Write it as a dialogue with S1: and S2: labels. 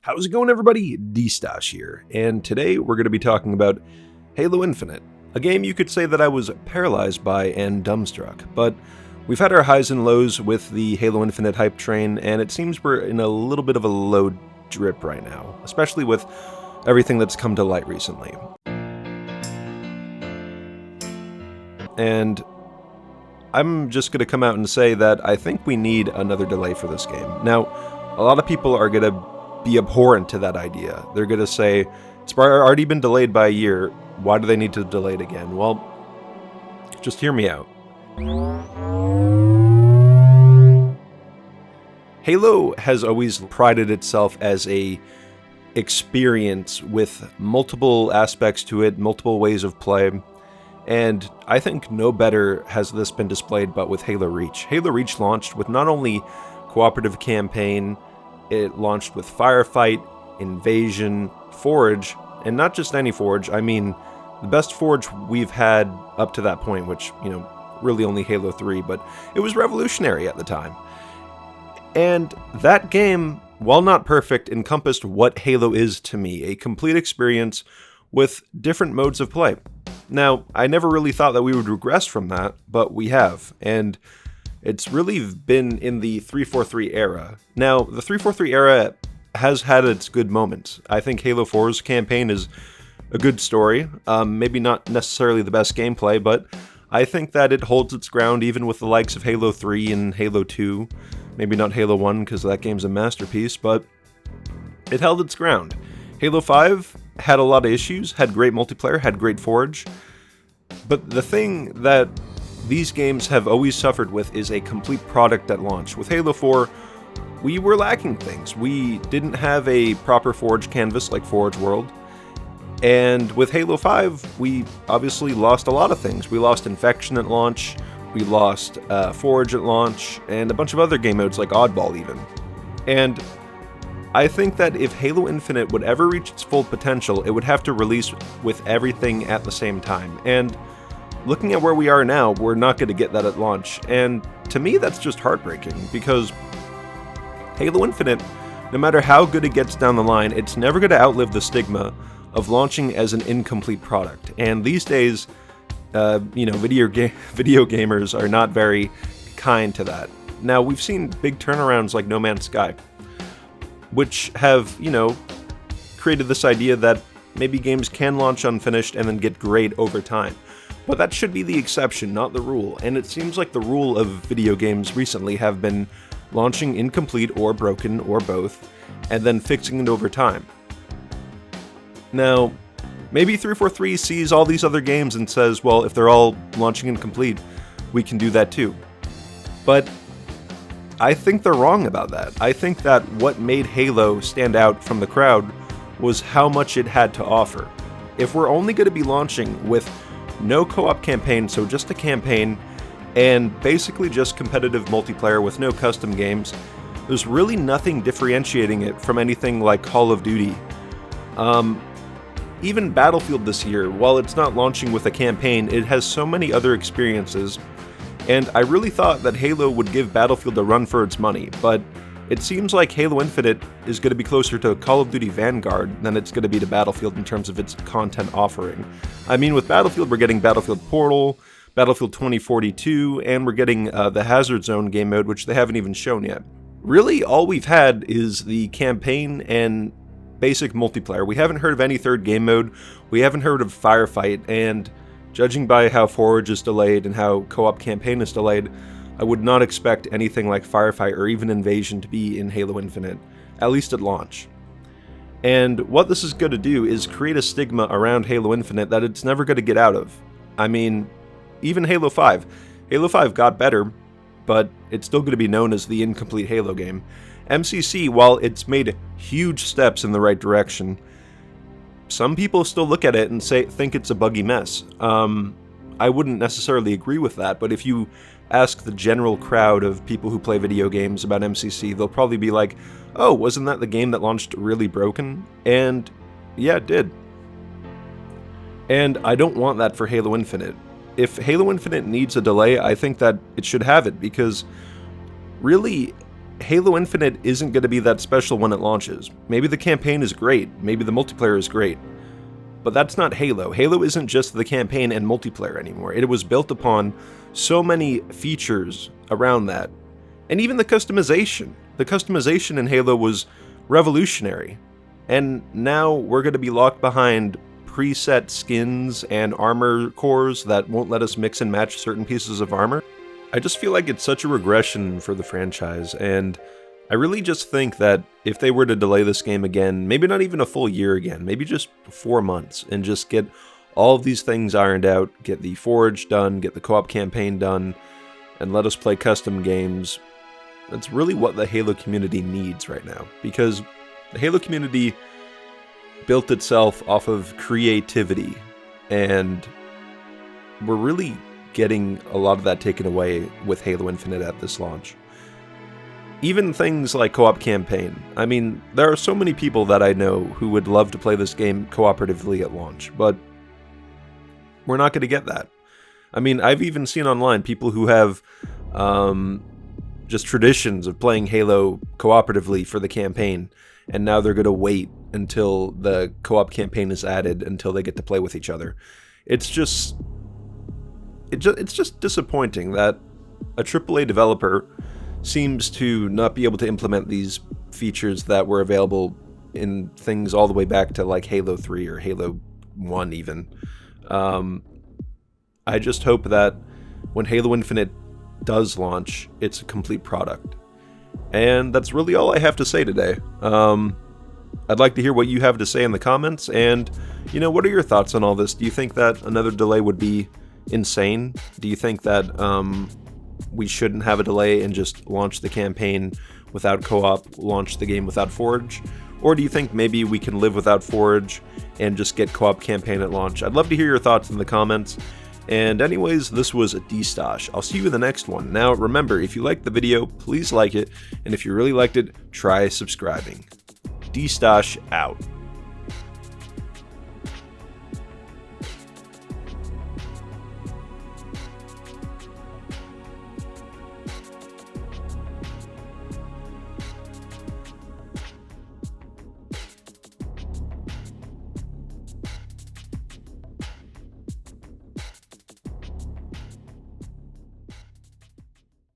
S1: How's it going, everybody? Destauch here, and today we're going to be talking about Halo Infinite, a game you could say that I was paralyzed by and dumbstruck, but we've had our highs and lows with the Halo Infinite hype train, and it seems we're in a little bit of a low drip right now, especially with everything that's come to light recently. And I'm just going to come out and say that I think we need another delay for this game. Now, a lot of people are going to be abhorrent to that idea. They're going to say, it's already been delayed by a year, why do they need to delay it again? Well, just hear me out. Halo has always prided itself as a experience with multiple aspects to it, multiple ways of play, and I think no better has this been displayed but with Halo Reach. Halo Reach launched with not only cooperative campaign, it launched with Firefight, Invasion, Forge, and not just any Forge, I mean the best Forge we've had up to that point, which, really only Halo 3, but it was revolutionary at the time. And that game, while not perfect, encompassed what Halo is to me, a complete experience with different modes of play. Now, I never really thought that we would regress from that, but we have, and it's really been in the 343 era. Now, the 343 era has had its good moments. I think Halo 4's campaign is a good story, maybe not necessarily the best gameplay, but I think that it holds its ground even with the likes of Halo 3 and Halo 2. Maybe not Halo 1 because that game's a masterpiece, but it held its ground. Halo 5 had a lot of issues, had great multiplayer, had great Forge, but the thing that these games have always suffered with is a complete product at launch. With Halo 4, we were lacking things. We didn't have a proper Forge canvas like Forge World, and with Halo 5, we obviously lost a lot of things. We lost Infection at launch, we lost Forge at launch, and a bunch of other game modes like Oddball even. And I think that if Halo Infinite would ever reach its full potential, it would have to release with everything at the same time. And looking at where we are now, we're not going to get that at launch. And to me, that's just heartbreaking, because Halo Infinite, no matter how good it gets down the line, it's never going to outlive the stigma of launching as an incomplete product. And these days, video gamers are not very kind to that. Now, we've seen big turnarounds like No Man's Sky, which have, created this idea that maybe games can launch unfinished and then get great over time. But that should be the exception, not the rule, and it seems like the rule of video games recently have been launching incomplete or broken or both, and then fixing it over time. Now, maybe 343 sees all these other games and says, well, if they're all launching incomplete, we can do that too. But I think they're wrong about that. I think that what made Halo stand out from the crowd was how much it had to offer. If we're only going to be launching with no co-op campaign, so just a campaign, and basically just competitive multiplayer with no custom games, there's really nothing differentiating it from anything like Call of Duty. Even Battlefield this year, while it's not launching with a campaign, it has so many other experiences, and I really thought that Halo would give Battlefield a run for its money, but it seems like Halo Infinite is going to be closer to Call of Duty Vanguard than it's going to be to Battlefield in terms of its content offering. I mean, with Battlefield, we're getting Battlefield Portal, Battlefield 2042, and we're getting the Hazard Zone game mode, which they haven't even shown yet. Really, all we've had is the campaign and basic multiplayer. We haven't heard of any third game mode, we haven't heard of Firefight, and judging by how Forge is delayed and how co-op campaign is delayed, I would not expect anything like Firefight or even Invasion to be in Halo Infinite, at least at launch. And what this is going to do is create a stigma around Halo Infinite that it's never going to get out of. I mean, even Halo 5. Halo 5 got better, but it's still going to be known as the incomplete Halo game. MCC, while it's made huge steps in the right direction, some people still look at it and think it's a buggy mess. I wouldn't necessarily agree with that, but if you ask the general crowd of people who play video games about MCC, they'll probably be like, oh, wasn't that the game that launched really broken? And yeah, it did. And I don't want that for Halo Infinite. If Halo Infinite needs a delay, I think that it should have it, because really, Halo Infinite isn't going to be that special when it launches. Maybe the campaign is great, maybe the multiplayer is great, but that's not Halo. Halo isn't just the campaign and multiplayer anymore. It was built upon so many features around that. And even the customization. The customization in Halo was revolutionary. And now we're going to be locked behind preset skins and armor cores that won't let us mix and match certain pieces of armor. I just feel like it's such a regression for the franchise, and I really just think that if they were to delay this game again, maybe not even a full year again, maybe just 4 months, and just get all of these things ironed out, get the Forge done, get the co-op campaign done, and let us play custom games, that's really what the Halo community needs right now. Because the Halo community built itself off of creativity, and we're really getting a lot of that taken away with Halo Infinite at this launch. Even things like co-op campaign. I mean, there are so many people that I know who would love to play this game cooperatively at launch, but we're not going to get that. I mean, I've even seen online people who have just traditions of playing Halo cooperatively for the campaign, and now they're going to wait until the co-op campaign is added until they get to play with each other. It's just disappointing that a AAA developer seems to not be able to implement these features that were available in things all the way back to like Halo 3 or Halo 1 even. I just hope that when Halo Infinite does launch, it's a complete product. And that's really all I have to say today. I'd like to hear what you have to say in the comments, and, you know, what are your thoughts on all this? Do you think that another delay would be insane? Do you think that we shouldn't have a delay and just launch the campaign without co-op, launch the game without Forge? Or do you think maybe we can live without Forge and just get co-op campaign at launch? I'd love to hear your thoughts in the comments. And anyways, this was Destauch. I'll see you in the next one. Now, remember, if you liked the video, please like it. And if you really liked it, try subscribing. Destauch out.